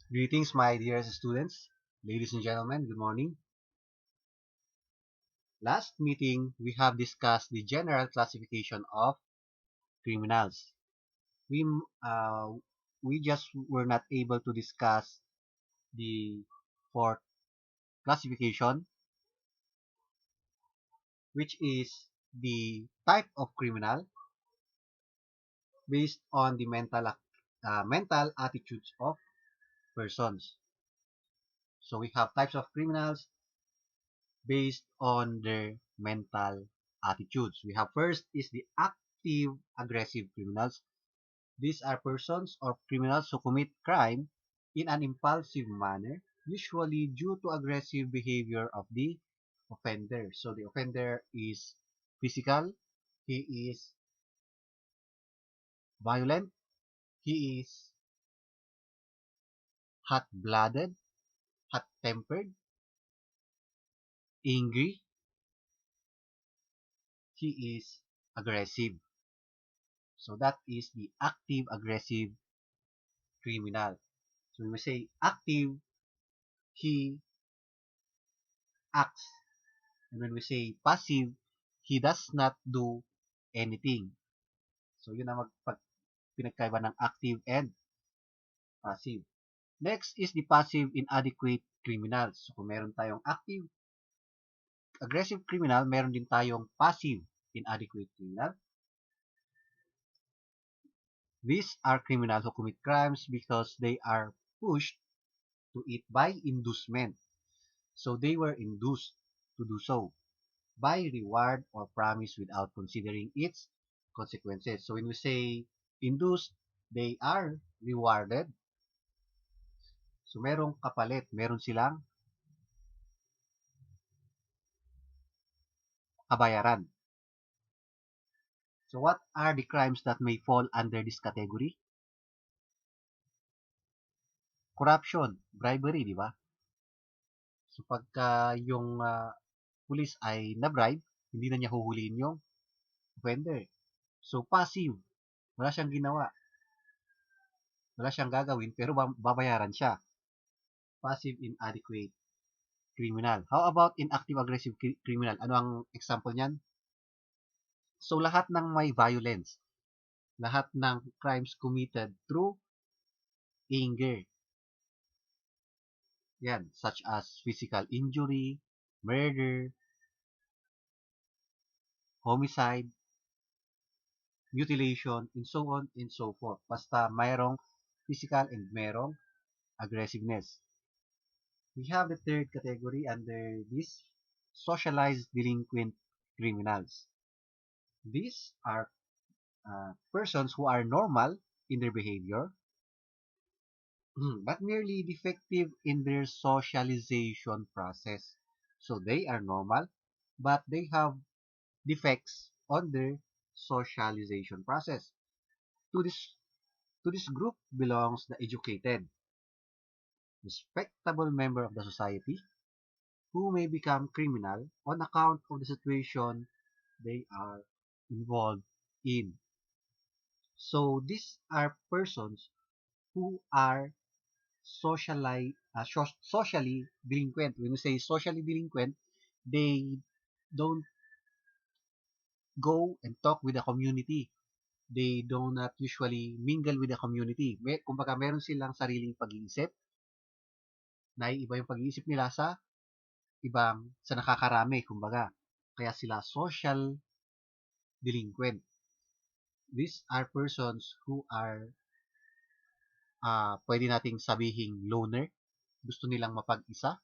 Greetings, my dearest students, ladies and gentlemen, good morning. Last meeting, we have discussed the general classification of criminals. We, uh, we just were not able to discuss the fourth classification, which is the type of criminal based on the mental attitudes of persons. So we have types of criminals based on their mental attitudes. We have first is the active aggressive criminals. These are persons or criminals who commit crime in an impulsive manner, usually due to aggressive behavior of the offender. So the offender is physical, he is violent, he is hot-blooded, hot-tempered, angry, he is aggressive. So that is the active aggressive criminal. So when we say active, he acts. And when we say passive, he does not do anything. So yun ang pinagkaiba ng active and passive. Next is the passive inadequate criminals. So kung meron tayong active aggressive criminal, meron din tayong passive inadequate criminal. These are criminals who commit crimes because they are pushed to it by inducement. So they were induced to do so by reward or promise without considering its consequences. So when we say induced, they are rewarded. So merong kapalit, meron silang kabayaran. So what are the crimes that may fall under this category? Corruption, bribery, di ba? So pagka yung pulis ay na-bribe, hindi na niya huhulihin yung offender. So passive, wala siyang ginawa, wala siyang gagawin, pero babayaran siya. Passive inadequate criminal. How about inactive aggressive criminal? Ano ang example niyan? So lahat ng may violence, lahat ng crimes committed through anger. Yan, such as physical injury, murder, homicide, mutilation, and so on and so forth. Basta mayroong physical and mayroong aggressiveness. We have the third category under this, socialized delinquent criminals. These are persons who are normal in their behavior, but merely defective in their socialization process. So they are normal, but they have defects on their socialization process. To this to this group belongs the educated, respectable member of the society who may become criminal on account of the situation they are involved in. So these are persons who are socially delinquent. When we say socially delinquent, they don't go and talk with the community. They do not usually mingle with the community. Kumbaga, meron silang sariling pag-iisip. Naiiba yung pag-iisip nila sa nakakarami, kumbaga. Kaya sila social delinquent. These are persons who are, pwede nating sabihing loner. Gusto nilang mapag-isa.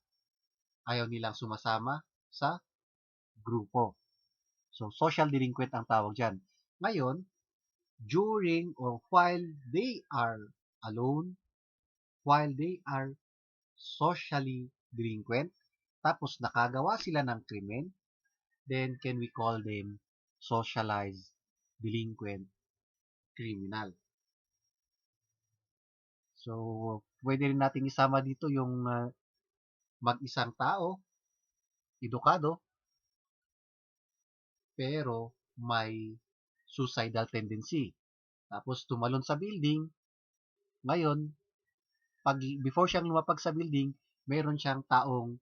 Ayaw nilang sumasama sa grupo. So, social delinquent ang tawag dyan. Ngayon, during or while they are alone, while they are socially delinquent, tapos nakagawa sila ng krimen, then can we call them socialized delinquent criminal. So, pwede rin nating isama dito yung mag-isang tao, edukado, pero may suicidal tendency. Tapos tumalon sa building, ngayon, before siyang lumapag sa building, meron siyang taong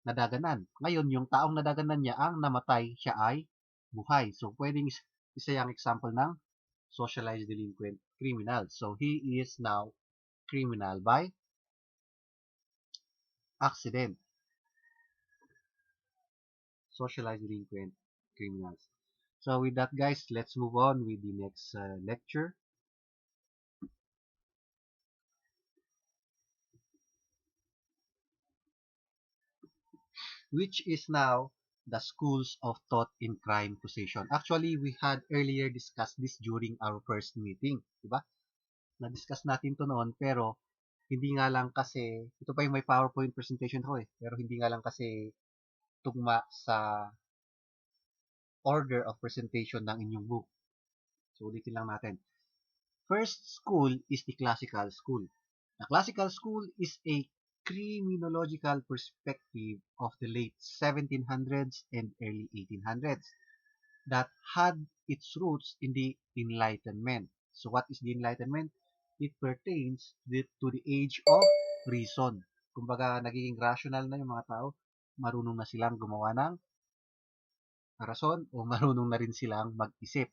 nadaganan. Ngayon, yung taong nadaganan niya ang namatay, siya ay buhay. So, pwedeng isa yung example ng socialized delinquent criminal. So, he is now criminal by accident. Socialized delinquent criminals. So, with that, guys, let's move on with the next lecture, which is now the schools of thought in crime causation. Actually, we had earlier discussed this during our first meeting, di ba? Na-discuss natin to noon, pero hindi nga lang kasi, ito pa yung may PowerPoint presentation ko pero hindi nga lang kasi tugma sa order of presentation ng inyong book. So, ulitin lang natin. First school is the classical school. The classical school is a criminological perspective of the late 1700s and early 1800s that had its roots in the Enlightenment. So what is the Enlightenment? It pertains to the age of reason. Kumbaga, nagiging rational na yung mga tao, marunong na silang gumawa ng rason o marunong na rin silang mag-isip.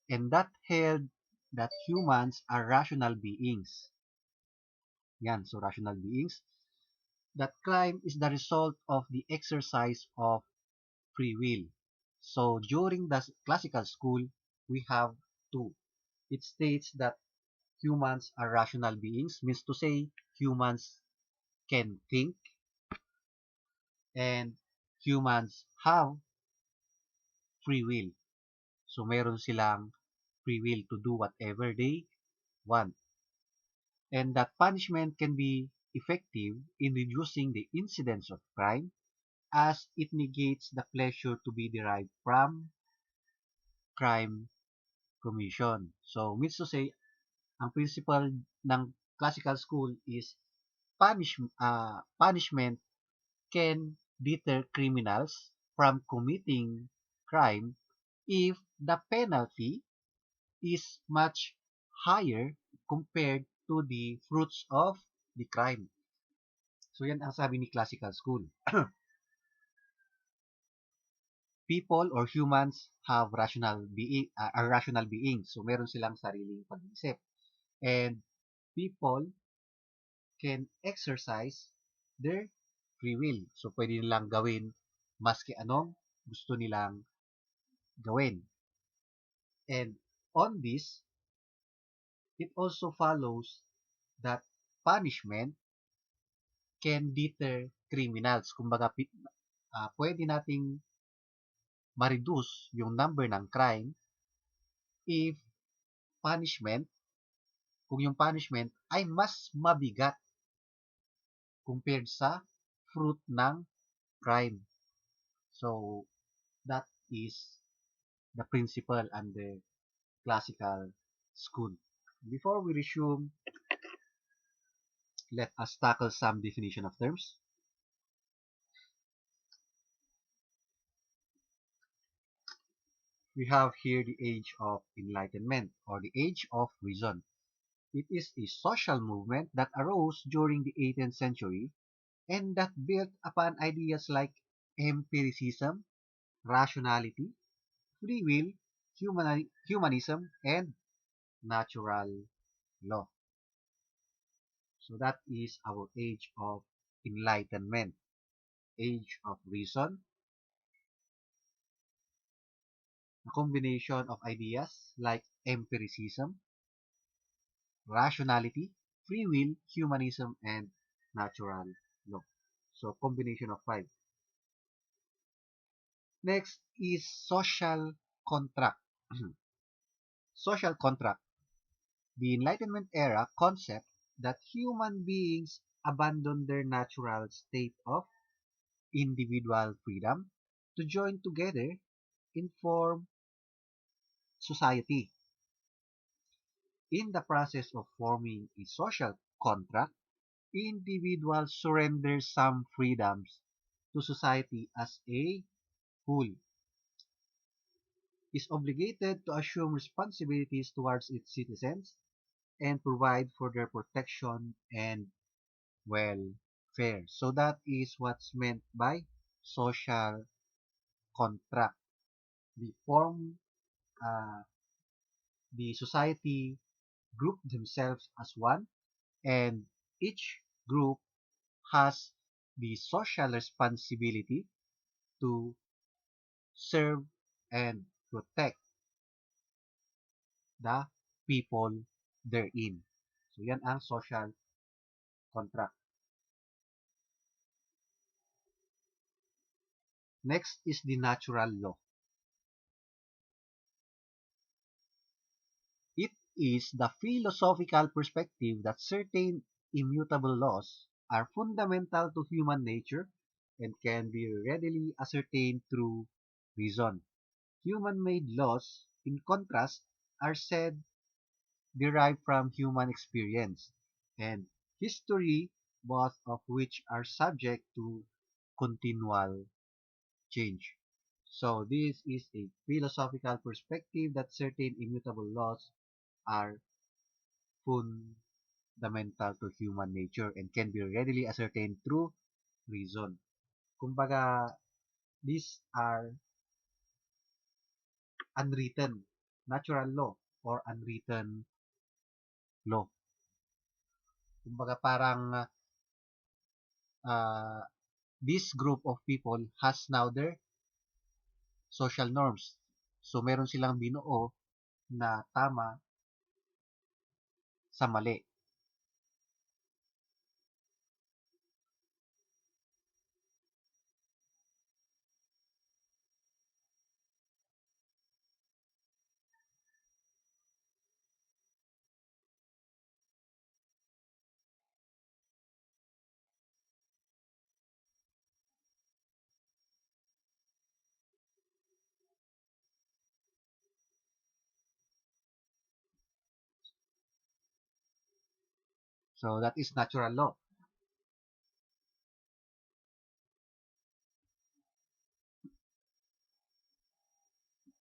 And that held that humans are rational beings. Yan, so rational beings. That crime is the result of the exercise of free will. So during the classical school, we have two. It states that humans are rational beings, means to say humans can think and humans have free will. So meron silang free will to do whatever they want. And that punishment can be effective in reducing the incidence of crime as it negates the pleasure to be derived from crime commission. So, means to say, ang principle ng classical school is punishment can deter criminals from committing crime if the penalty is much higher compared to the fruits of the crime. So, yan ang sabi ni classical school. People or humans have are rational beings. So, meron silang sariling pag-iisip. And people can exercise their free will. So, pwede nilang gawin maski anong gusto nilang gawin. And on this, it also follows that punishment can deter criminals. Kumbaga, pwede nating ma-reduce yung number ng crime if punishment, kung yung punishment ay mas mabigat compared sa fruit ng crime. So, that is the principle and the classical school. Before we resume, let us tackle some definition of terms. We have here the age of enlightenment or the age of reason. It is a social movement that arose during the 18th century and that built upon ideas like empiricism, rationality, free will, humanism, and natural law. So that is our age of enlightenment, age of reason, a combination of ideas like empiricism, rationality, free will, humanism, and natural law. So combination of five. Next is social contract. Social contract. The Enlightenment era concept that human beings abandon their natural state of individual freedom to join together in form society. In the process of forming a social contract, individuals surrender some freedoms to society as a whole, is obligated to assume responsibilities towards its citizens, and provide for their protection and welfare. So that is what's meant by social contract. They form uh, the society group themselves as one, and each group has the social responsibility to serve and protect the people therein. So yan ang social contract. Next is the natural law. It is the philosophical perspective that certain immutable laws are fundamental to human nature and can be readily ascertained through reason. Human-made laws, in contrast, are said derived from human experience and history, both of which are subject to continual change. So this is a philosophical perspective that certain immutable laws are fundamental to human nature and can be readily ascertained through reason. Kumbaga, these are unwritten natural law or unwritten law. Kumbaga parang uh, this group of people has now their social norms. So meron silang binuo na tama sa mali. So that is natural law.